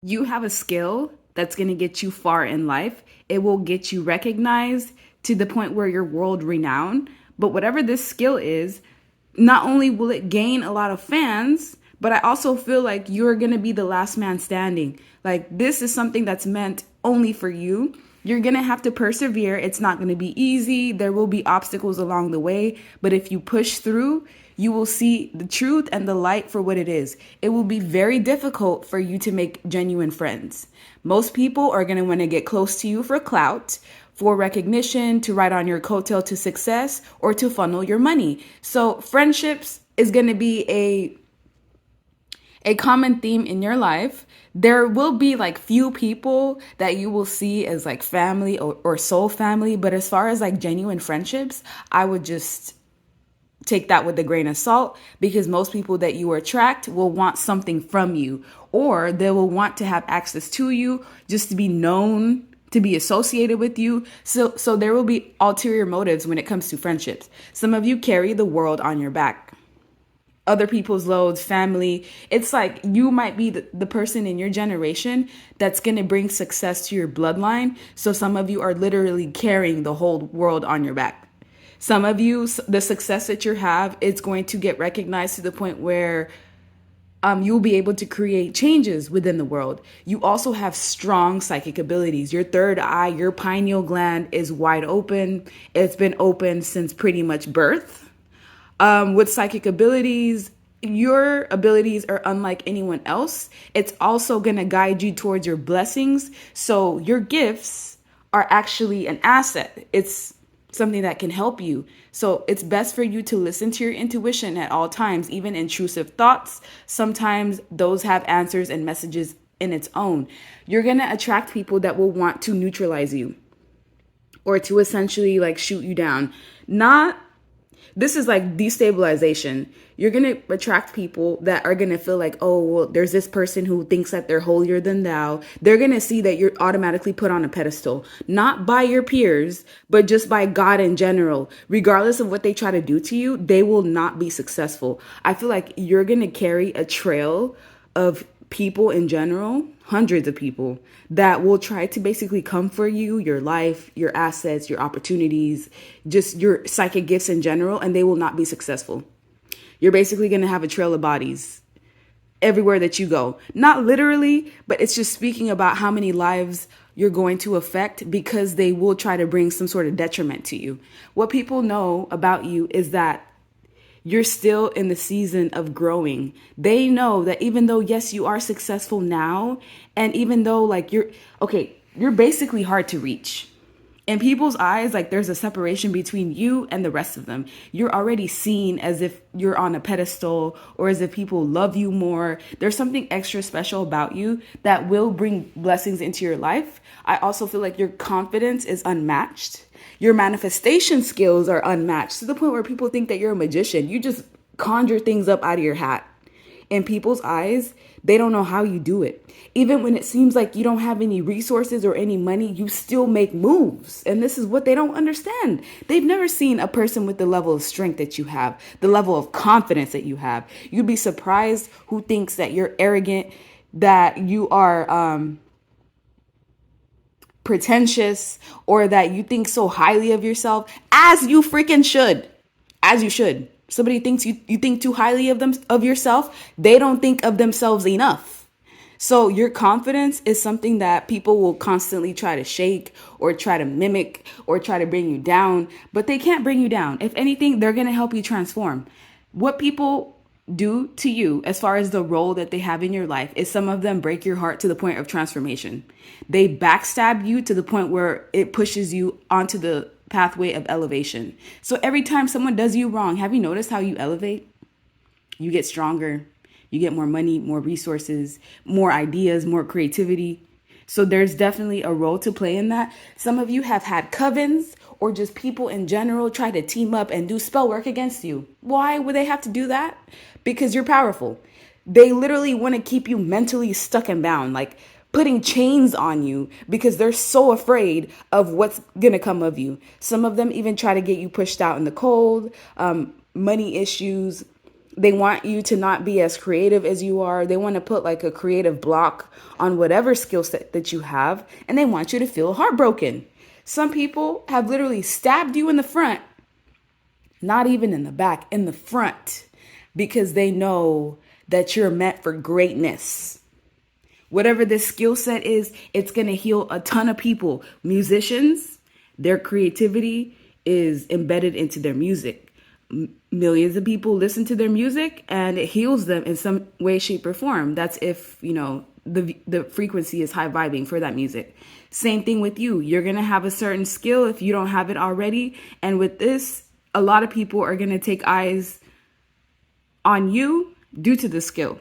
You have a skill that's going to get you far in life. It will get you recognized to the point where you're world renowned. But whatever this skill is, not only will it gain a lot of fans, but I also feel like you're going to be the last man standing. Like, this is something that's meant only for you. You're going to have to persevere. It's not going to be easy. There will be obstacles along the way. But if you push through, you will see the truth and the light for what it is. It will be very difficult for you to make genuine friends. Most people are going to want to get close to you for clout, for recognition, to ride on your coattail to success, or to funnel your money. So friendships is going to be a common theme in your life. There will be like few people that you will see as like family or soul family, but as far as like genuine friendships, I would just take that with a grain of salt, because most people that you attract will want something from you, or they will want to have access to you just to be known, to be associated with you. So there will be ulterior motives when it comes to friendships. Some of you carry the world on your back, other people's loads, family. It's like you might be the person in your generation that's going to bring success to your bloodline. So some of you are literally carrying the whole world on your back. Some of you, the success that you have, it's going to get recognized to the point where you'll be able to create changes within the world. You also have strong psychic abilities. Your third eye, your pineal gland is wide open. It's been open since pretty much birth. With psychic abilities, your abilities are unlike anyone else. It's also going to guide you towards your blessings. So your gifts are actually an asset. It's something that can help you. So it's best for you to listen to your intuition at all times, even intrusive thoughts. Sometimes those have answers and messages in its own. You're going to attract people that will want to neutralize you or to essentially like shoot you down. Not This is like destabilization. You're going to attract people that are going to feel like, oh, well, there's this person who thinks that they're holier than thou. They're going to see that you're automatically put on a pedestal, not by your peers, but just by God in general. Regardless of what they try to do to you, they will not be successful. I feel like you're going to carry a trail of people in general, hundreds of people that will try to basically come for you, your life, your assets, your opportunities, just your psychic gifts in general, and they will not be successful. You're basically going to have a trail of bodies everywhere that you go. Not literally, but it's just speaking about how many lives you're going to affect, because they will try to bring some sort of detriment to you. What people know about you is that you're still in the season of growing. They know that even though, yes, you are successful now, and even though like you're basically hard to reach. In people's eyes, like there's a separation between you and the rest of them. You're already seen as if you're on a pedestal, or as if people love you more. There's something extra special about you that will bring blessings into your life. I also feel like your confidence is unmatched. Your manifestation skills are unmatched to the point where people think that you're a magician. You just conjure things up out of your hat. In people's eyes, they don't know how you do it. Even when it seems like you don't have any resources or any money, you still make moves. And this is what they don't understand. They've never seen a person with the level of strength that you have, the level of confidence that you have. You'd be surprised who thinks that you're arrogant, that you are pretentious, or that you think so highly of yourself, as you freaking should. As you should. Somebody thinks you think too highly of yourself, they don't think of themselves enough. So your confidence is something that people will constantly try to shake or try to mimic or try to bring you down, but they can't bring you down. If anything, they're going to help you transform. What people do to you as far as the role that they have in your life is some of them break your heart to the point of transformation. They backstab you to the point where it pushes you onto the pathway of elevation. So every time someone does you wrong, have you noticed how you elevate? You get stronger, you get more money, more resources, more ideas, more creativity. So there's definitely a role to play in that. Some of you have had covens or just people in general try to team up and do spell work against you. Why would they have to do that? Because you're powerful. They literally want to keep you mentally stuck and bound, like putting chains on you, because they're so afraid of what's going to come of you. Some of them even try to get you pushed out in the cold, money issues, They want you to not be as creative as you are. They want to put like a creative block on whatever skill set that you have, and they want you to feel heartbroken. Some people have literally stabbed you in the front, not even in the back, in the front, because they know that you're meant for greatness. Whatever this skill set is, it's going to heal a ton of people. Musicians, their creativity is embedded into their music. Millions of people listen to their music and it heals them in some way, shape, or form. That's if, the frequency is high vibing for that music. Same thing with you. You're going to have a certain skill if you don't have it already. And with this, a lot of people are going to take eyes on you due to the skill.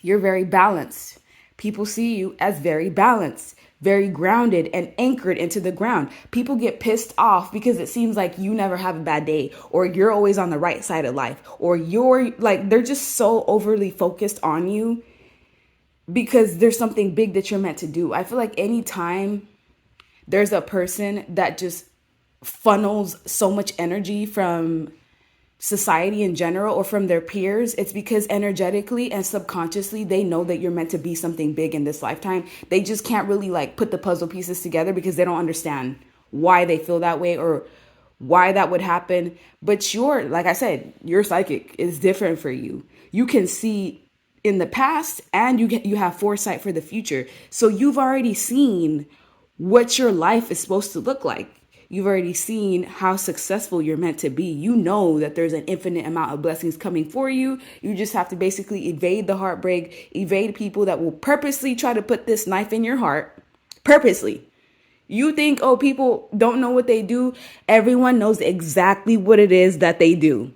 You're very balanced. People see you as very balanced, very grounded and anchored into the ground. People get pissed off because it seems like you never have a bad day, or you're always on the right side of life, or you're like, they're just so overly focused on you because there's something big that you're meant to do. I feel like anytime there's a person that just funnels so much energy from society in general or from their peers, it's because energetically and subconsciously they know that you're meant to be something big in this lifetime. They just can't really like put the puzzle pieces together because they don't understand why they feel that way or why that would happen. But like I said, your psychic is different for you. You can see in the past and you have foresight for the future. So you've already seen what your life is supposed to look like. You've already seen how successful you're meant to be. You know that there's an infinite amount of blessings coming for you. You just have to basically evade the heartbreak, evade people that will purposely try to put this knife in your heart. Purposely. You think, oh, people don't know what they do. Everyone knows exactly what it is that they do.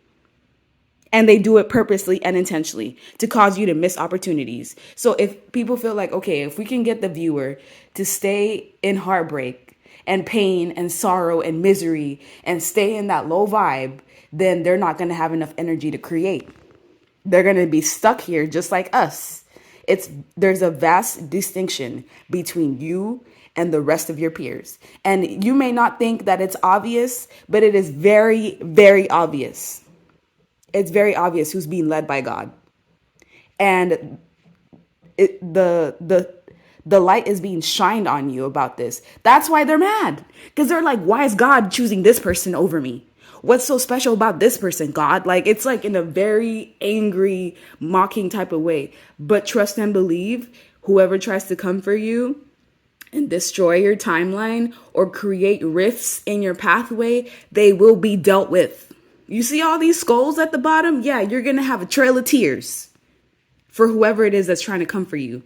And they do it purposely and intentionally to cause you to miss opportunities. So if people feel like, okay, if we can get the viewer to stay in heartbreak and pain and sorrow and misery and stay in that low vibe, then they're not going to have enough energy to create. They're going to be stuck here just like us. There's a vast distinction between you and the rest of your peers. And you may not think that it's obvious, but it is very, very obvious. It's very obvious who's being led by God. And the light is being shined on you about this. That's why they're mad. Because they're like, why is God choosing this person over me? What's so special about this person, God? Like, it's like in a very angry, mocking type of way. But trust and believe, whoever tries to come for you and destroy your timeline or create rifts in your pathway, they will be dealt with. You see all these skulls at the bottom? Yeah, you're going to have a trail of tears for whoever it is that's trying to come for you.